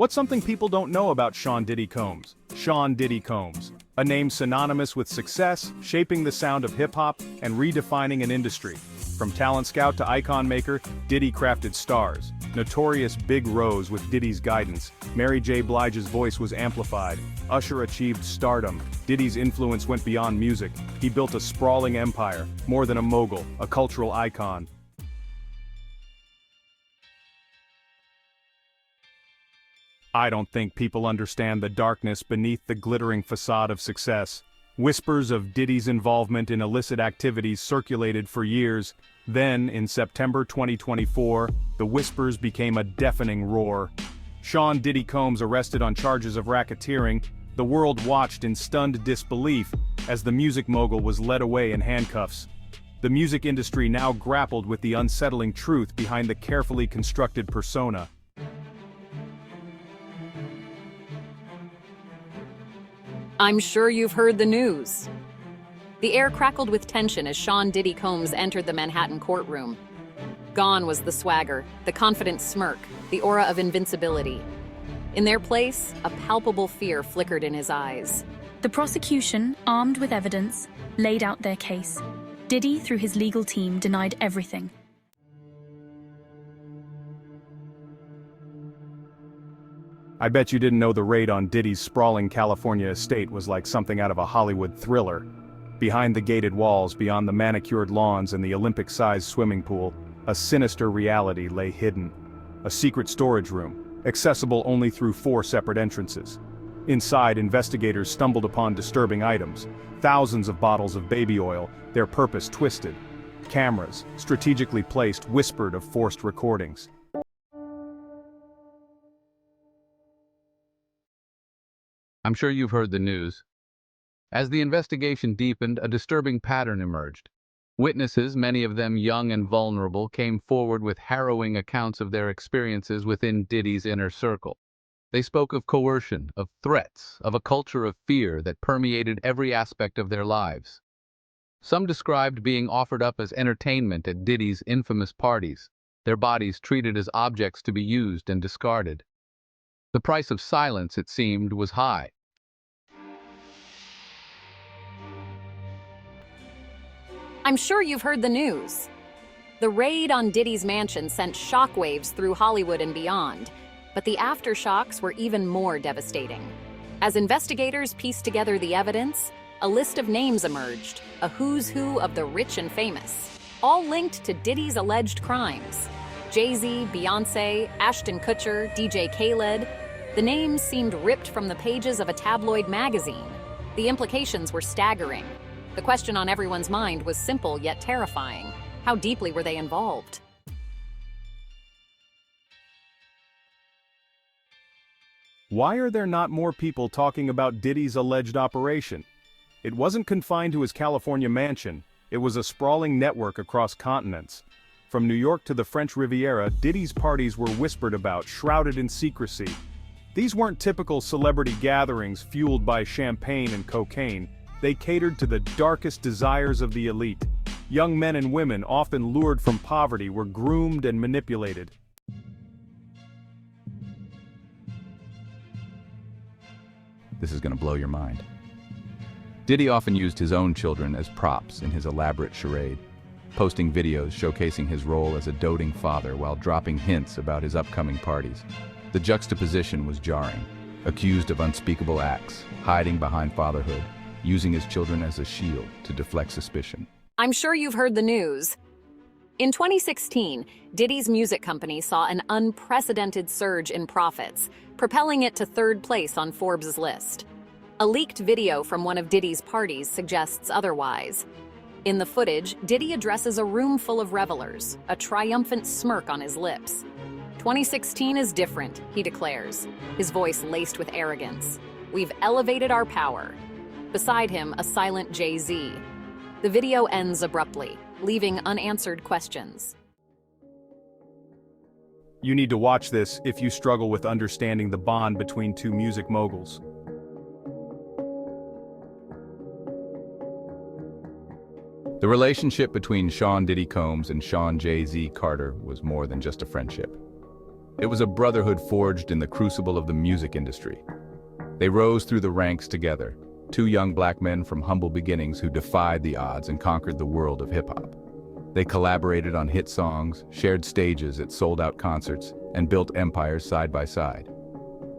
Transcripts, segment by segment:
What's something people don't know about Sean Diddy Combs? Sean Diddy Combs, a name synonymous with success, shaping the sound of hip-hop, and redefining an industry. From talent scout to icon maker, Diddy crafted stars. Notorious Big Rose with Diddy's guidance, MaryJBlige's voice was amplified. Usher achieved stardom. Diddy's influence went beyond music. He built a sprawling empire, more than a mogul, a cultural icon. I don't think people understand the darkness beneath the glittering facade of success. Whispers of Diddy's involvement in illicit activities circulated for years. Then, in September 2024, the whispers became a deafening roar. Sean Diddy Combs arrested on charges of racketeering. The world watched in stunned disbelief as the music mogul was led away in handcuffs. The music industry now grappled with the unsettling truth behind the carefully constructed persona. I'm sure you've heard the news. The air crackled with tension as Sean Diddy Combs entered the Manhattan courtroom. Gone was the swagger, the confident smirk, the aura of invincibility. In their place, a palpable fear flickered in his eyes. The prosecution, armed with evidence, laid out their case. Diddy, through his legal team, denied everything. I bet you didn't know the raid on Diddy's sprawling California estate was like something out of a Hollywood thriller. Behind the gated walls, beyond the manicured lawns and the Olympic-sized swimming pool, a sinister reality lay hidden. A secret storage room, accessible only through 4 separate entrances. Inside, investigators stumbled upon disturbing items, thousands of bottles of baby oil, their purpose twisted. Cameras, strategically placed, whispered of forced recordings. I'm sure you've heard the news. As the investigation deepened, a disturbing pattern emerged. Witnesses, many of them young and vulnerable, came forward with harrowing accounts of their experiences within Diddy's inner circle. They spoke of coercion, of threats, of a culture of fear that permeated every aspect of their lives. Some described being offered up as entertainment at Diddy's infamous parties, their bodies treated as objects to be used and discarded. The price of silence, it seemed, was high. I'm sure you've heard the news. The raid on Diddy's mansion sent shockwaves through Hollywood and beyond, but the aftershocks were even more devastating. As investigators pieced together the evidence, a list of names emerged, a who's who of the rich and famous, all linked to Diddy's alleged crimes. Jay-Z, Beyonce, Ashton Kutcher, DJ Khaled. The names seemed ripped from the pages of a tabloid magazine. The implications were staggering. The question on everyone's mind was simple yet terrifying. How deeply were they involved? Why are there not more people talking about Diddy's alleged operation? It wasn't confined to his California mansion. It was a sprawling network across continents. From New York to the French Riviera, Diddy's parties were whispered about, shrouded in secrecy. These weren't typical celebrity gatherings fueled by champagne and cocaine. They catered to the darkest desires of the elite. Young men and women, often lured from poverty, were groomed and manipulated. This is going to blow your mind. Diddy often used his own children as props in his elaborate charade, posting videos showcasing his role as a doting father while dropping hints about his upcoming parties. The juxtaposition was jarring. Accused of unspeakable acts, hiding behind fatherhood, using his children as a shield to deflect suspicion. I'm sure you've heard the news. In 2016, Diddy's music company saw an unprecedented surge in profits, propelling it to 3rd place on Forbes' list. A leaked video from one of Diddy's parties suggests otherwise. In the footage, Diddy addresses a room full of revelers, a triumphant smirk on his lips. 2016 is different, he declares, his voice laced with arrogance. We've elevated our power. Beside him, a silent Jay-Z. The video ends abruptly, leaving unanswered questions. You need to watch this if you struggle with understanding the bond between two music moguls. The relationship between Sean Diddy Combs and Sean Jay-Z Carter was more than just a friendship. It was a brotherhood forged in the crucible of the music industry. They rose through the ranks together, two young black men from humble beginnings who defied the odds and conquered the world of hip-hop. They collaborated on hit songs, shared stages at sold-out concerts, and built empires side by side.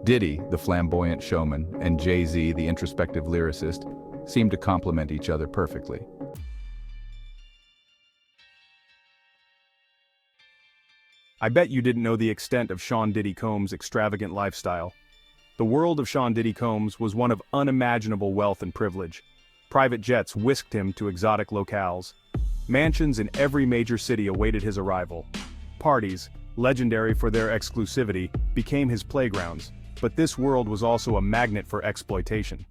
Diddy, the flamboyant showman, and Jay-Z, the introspective lyricist, seemed to complement each other perfectly. I bet you didn't know the extent of Sean Diddy Combs' extravagant lifestyle. The world of Sean Diddy Combs was one of unimaginable wealth and privilege. Private jets whisked him to exotic locales. Mansions in every major city awaited his arrival. Parties, legendary for their exclusivity, became his playgrounds, but this world was also a magnet for exploitation.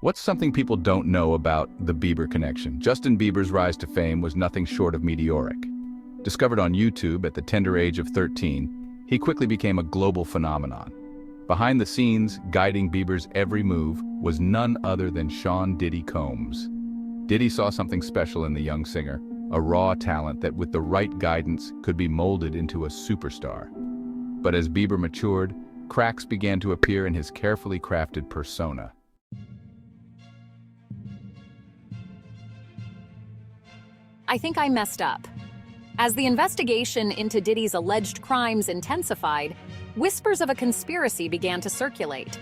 What's something people don't know about the Bieber connection? Justin Bieber's rise to fame was nothing short of meteoric. Discovered on YouTube at the tender age of 13, he quickly became a global phenomenon. Behind the scenes, guiding Bieber's every move, was none other than Sean Diddy Combs. Diddy saw something special in the young singer, a raw talent that with the right guidance could be molded into a superstar. But as Bieber matured, cracks began to appear in his carefully crafted persona. I think I messed up. As the investigation into Diddy's alleged crimes intensified, whispers of a conspiracy began to circulate.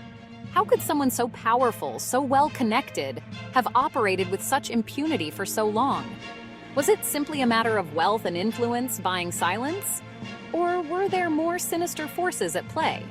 How could someone so powerful, so well-connected, have operated with such impunity for so long? Was it simply a matter of wealth and influence buying silence? Or were there more sinister forces at play?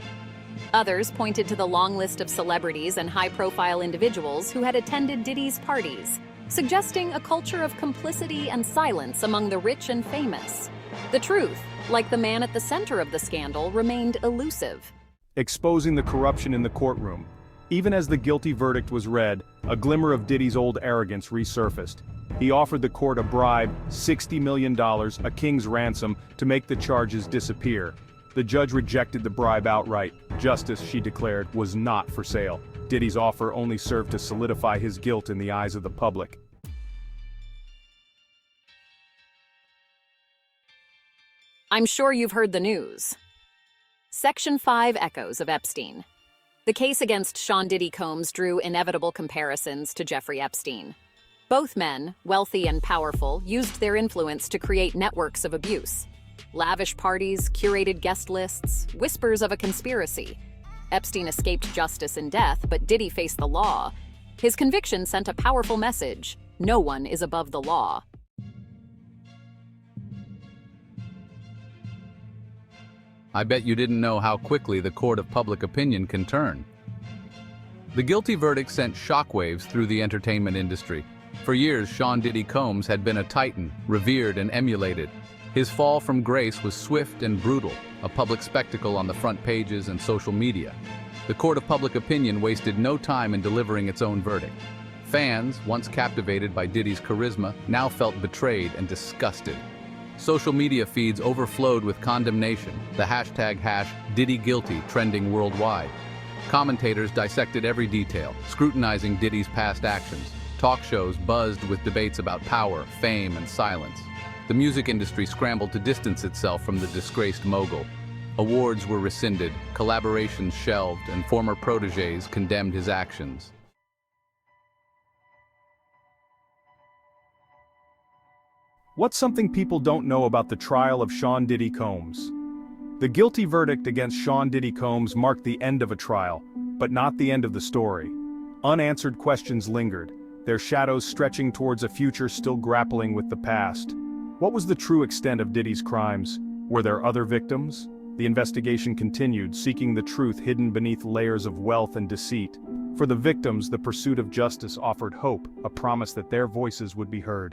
Others pointed to the long list of celebrities and high-profile individuals who had attended Diddy's parties, suggesting a culture of complicity and silence among the rich and famous. The truth, like the man at the center of the scandal, remained elusive. Exposing the corruption in the courtroom. Even as the guilty verdict was read, a glimmer of Diddy's old arrogance resurfaced. He offered the court a bribe, $60 million, a king's ransom, to make the charges disappear. The judge rejected the bribe outright. Justice, she declared, was not for sale. Diddy's offer only served to solidify his guilt in the eyes of the public. I'm sure you've heard the news. Section 5 echoes of Epstein. The case against Sean Diddy Combs drew inevitable comparisons to Jeffrey Epstein. Both men, wealthy and powerful, used their influence to create networks of abuse. Lavish parties, curated guest lists, whispers of a conspiracy. Epstein escaped justice and death, but Diddy faced the law. His conviction sent a powerful message: no one is above the law. I bet you didn't know how quickly the court of public opinion can turn. The guilty verdict sent shockwaves through the entertainment industry. For years, Sean Diddy Combs had been a titan, revered and emulated. His fall from grace was swift and brutal, a public spectacle on the front pages and social media. The court of public opinion wasted no time in delivering its own verdict. Fans, once captivated by Diddy's charisma, now felt betrayed and disgusted. Social media feeds overflowed with condemnation, the hashtag #DiddyGuilty trending worldwide. Commentators dissected every detail, scrutinizing Diddy's past actions. Talk shows buzzed with debates about power, fame, and silence. The music industry scrambled to distance itself from the disgraced mogul. Awards were rescinded, collaborations shelved, and former protégés condemned his actions. What's something people don't know about the trial of Sean Diddy Combs? The guilty verdict against Sean Diddy Combs marked the end of a trial, but not the end of the story. Unanswered questions lingered, their shadows stretching towards a future still grappling with the past. What was the true extent of Diddy's crimes? Were there other victims? The investigation continued, seeking the truth hidden beneath layers of wealth and deceit. For the victims, the pursuit of justice offered hope, a promise that their voices would be heard.